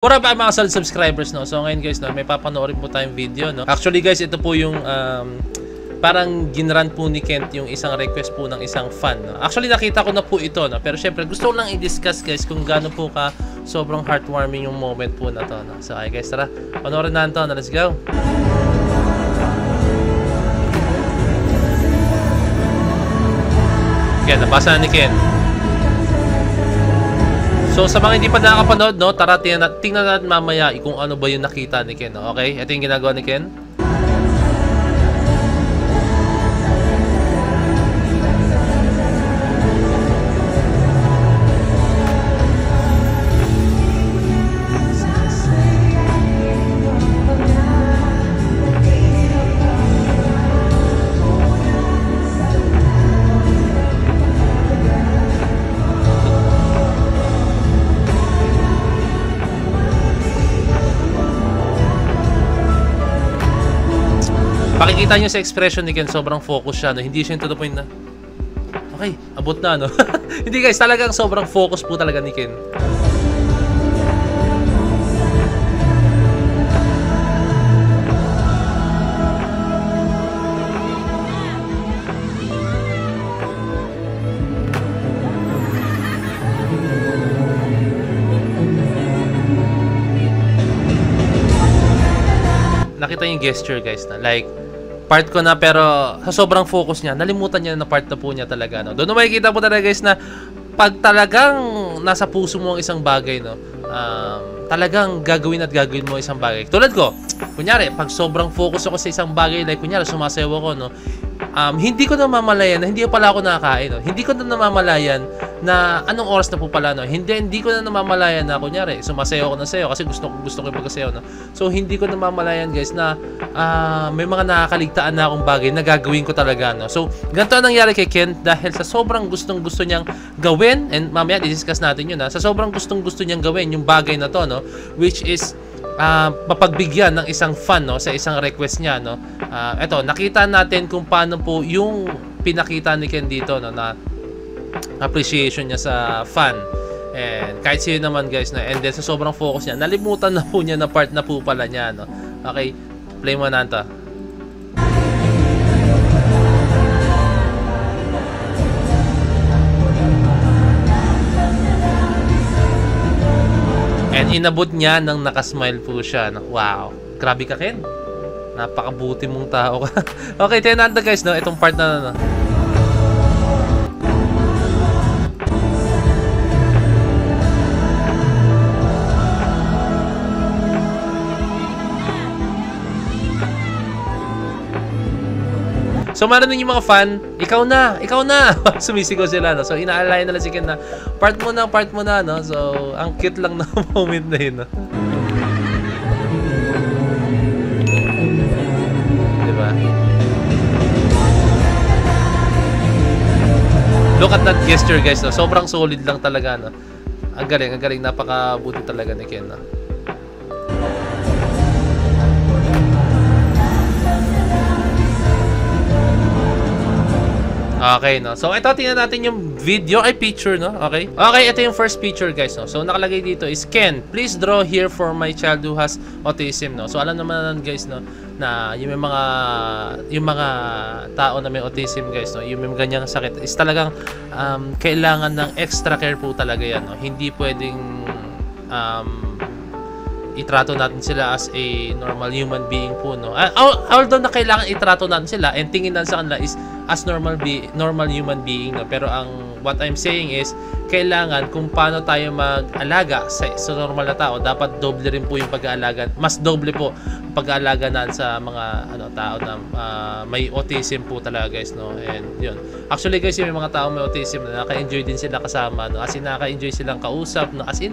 What up mga solid subscribers, no? So ngayon guys, no, may papanoorin po tayong video, no? Actually guys, ito po yung parang ginran po ni Kent yung isang request po ng isang fan, no? Actually nakita ko na po ito, no? Pero syempre gusto ko lang i-discuss guys kung gaano po ka sobrang heartwarming yung moment po na to, no? So okay guys, tara, panoorin na ito, no? Let's go! Yan, nabasa na ni Ken. So sa mga hindi pa nakakapanood, no, tara tingnan natin mamaya kung ano ba yung nakita ni Ken, no? Okay? Ito yung ginagawa ni Ken. Pakikita nyo sa expression ni Ken, sobrang focus siya, no? Hindi siya yung to the point na okay, abot na, no? Hindi guys, talagang sobrang focus po talaga ni Ken. Nakita yung gesture guys, na like part ko na, pero sa sobrang focus niya, nalimutan niya na part na po niya talaga, no? Doon makikita po talaga guys na pag talagang nasa puso mo ang isang bagay, no, talagang gagawin at gagawin mo isang bagay. Tulad ko, kunyari, pag sobrang focus ako sa isang bagay, like kunyari, sumasayaw ako, no, hindi ko na mamalayan na hindi pala ako nakakain, no? Hindi ko na namamalayan na anong oras na po pala, no? Hindi ko na namamalayan na kunyari sumasayaw ako ng sayaw kasi gusto ko magsayaw, no? So hindi ko namamalayan guys na may mga nakakaligtaan na akong bagay na gagawin ko talaga, no? So ganito ang nangyari kay Ken dahil sa sobrang gusto niyang gawin, and mamaya discuss natin yun, sa sobrang gusto niyang gawin yung bagay na to, no, which is mapagbigyan ng isang fan, no, sa isang request niya, no. Eto, nakita natin kung paano po yung pinakita ni Ken dito, no, na appreciation niya sa fan. And kahit sino naman guys, no, and then sa sobrang focus niya, nalimutan na po niya na part na po pala niya, no. Okay, play mo na ito. And inabot niya nang nakasmile po siya, no? Wow, grabe ka Ken, napakabuti mong tao ka. Okay, tingnan natin guys, no, itong part na, no. So meron din yung mga fan, ikaw na, sumisigaw sila, no? So inaalaya nila si Ken na part mo na, no? So ang cute lang na moment na yun, no? Diba? Look at that gesture guys, no? Sobrang solid lang talaga, no? Ang galing, napakabuti talaga ni Ken, no? Okay, no? So, ito, tingnan natin yung video, ay picture, no? Okay? Okay, ito yung first picture, guys, no? So, nakalagay dito is, Ken, please draw here for my child who has autism, no? So, alam naman guys, no, na yung mga tao na may autism, guys, no? Yung may ganyang sakit is talagang kailangan ng extra care po talaga yan, no? Hindi pwedeng itrato natin sila as a normal human being po, no? Although na kailangan itrato natin sila and tingin natin sa kanila is as normal human being, no? Pero what I'm saying is kailangan kung paano tayo mag-alaga sa normal na tao, dapat doble rin po yung pag-aalaga, mas doble po pag-aalaga natin sa mga tao na may autism po talaga guys, no? And yun, actually guys, yung mga tao may autism na naka-enjoy din sila kasama, no? As in naka-enjoy silang kausap, no? As in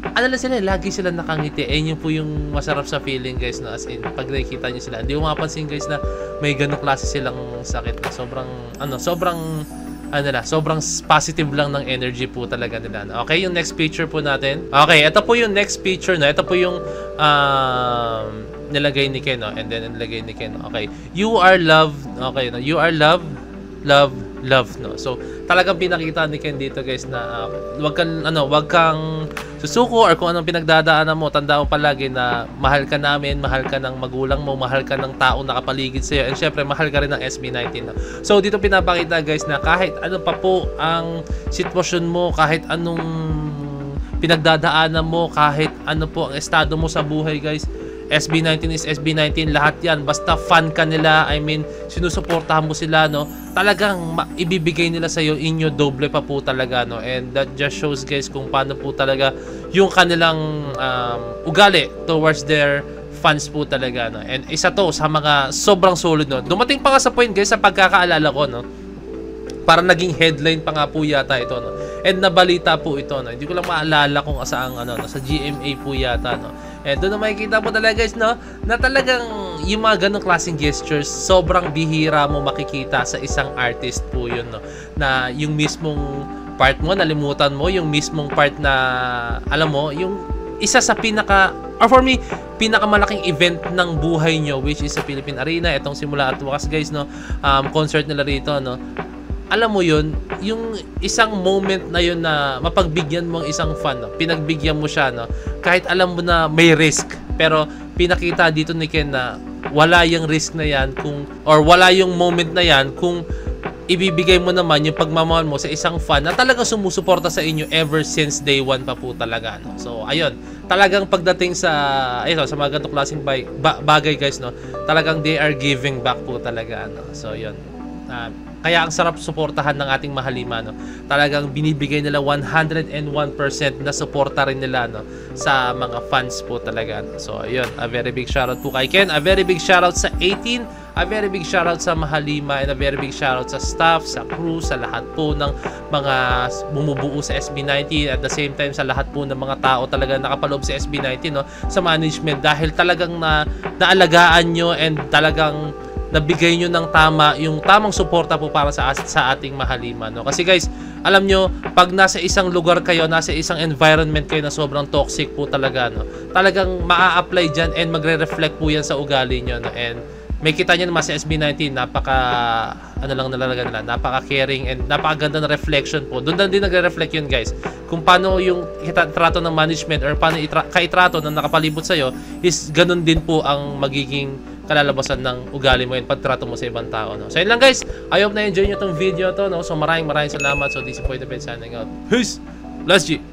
lang sila, lagi sila nakangiti. Yun po yung masarap sa feeling guys, no? As in, pag nakikita nyo sila, hindi ko mapansin guys na may ganong klase silang sakit, na sobrang positive lang ng energy po talaga nila, no? Okay, yung next picture po natin. Okay, ito po yung next picture, no? Ito po yung nilagay ni Ken, no? And then nilagay ni Ken, okay, you are loved, okay, no? You are loved, love, no. So talagang pinakita ni Ken dito guys na wag kang susuko or kung anong pinagdadaanan mo, tandaan mo palagi na mahal ka namin, mahal ka ng magulang mo, mahal ka ng taong nakapaligid sa iyo, and syempre mahal ka rin ng SB19, no? So dito pinapakita guys na kahit ano pa po ang sitwasyon mo, kahit anong pinagdadaanan mo, kahit ano po ang estado mo sa buhay guys, SB19 is SB19, lahat yan. Basta fan ka nila, I mean, sinusuportahan mo sila, no? Talagang ibibigay nila sa iyo inyo doble pa po talaga, no? And that just shows guys kung paano po talaga yung kanilang ugali towards their fans po talaga, no? And isa to sa mga sobrang solid, no? Dumating pa nga sa point guys, sa pagkakaalala ko, no? Parang naging headline pa nga po yata ito, no? And nabalita po ito, no? Hindi ko lang maalala kung saang no? Sa GMA po yata, no? And doon na makikita po talaga guys, no? Na talagang yung mga ganong klaseng gestures, sobrang bihira mo makikita sa isang artist po yun, no? Na yung mismong part mo, nalimutan mo, yung mismong part na, alam mo, yung isa sa or for me, pinakamalaking event ng buhay nyo, which is sa Philippine Arena, itong simula at wakas guys, no? Concert nila rito, no? Alam mo yun, yung isang moment na yun na mapagbigyan mo ang isang fan, no? Pinagbigyan mo siya, no? Kahit alam mo na may risk, pero pinakita dito ni Ken na wala yung risk na yan or wala yung moment na yan kung ibibigay mo naman yung pagmamahal mo sa isang fan na talagang sumusuporta sa inyo ever since day one pa po talaga, no? So ayun, talagang pagdating sa mga ganitong klaseng bagay guys, no? Talagang they are giving back po talaga, no? So yun. Kaya ang sarap suportahan ng ating mahalima, no? Talagang binibigay nila 101% na suporta rin nila, no? Sa mga fans po talaga, no? So ayun, a very big shoutout po kay Ken, a very big shoutout sa 18, a very big shoutout sa mahalima, and a very big shoutout sa staff, sa crew, sa lahat po ng mga bumubuo sa SB19, at the same time sa lahat po ng mga tao talaga nakapaloob sa SB19, no? Sa management, dahil talagang naalagaan nyo and talagang nabigay nyo ng yung tamang suporta po para sa ating mahalima, no? Kasi guys, alam nyo, pag nasa isang lugar kayo, nasa isang environment kayo na sobrang toxic po talaga, no? Talagang maa-apply dyan and magre-reflect po yan sa ugali nyo, no? And may kita nyo naman sa SB19, napaka-caring and napakaganda na reflection po. Doon din nagre-reflect yun guys. Kung paano yung trato ng management or paano kaitrato ng nakapalibot sa'yo, is ganun din po ang magiging kalalabasan ng ugali mo yun, pagtrato mo sa ibang tao, no? So yun lang guys, I hope na enjoy nyo itong video to, no? So maraming salamat. So this is Point of View signing out. Peace! Bless you!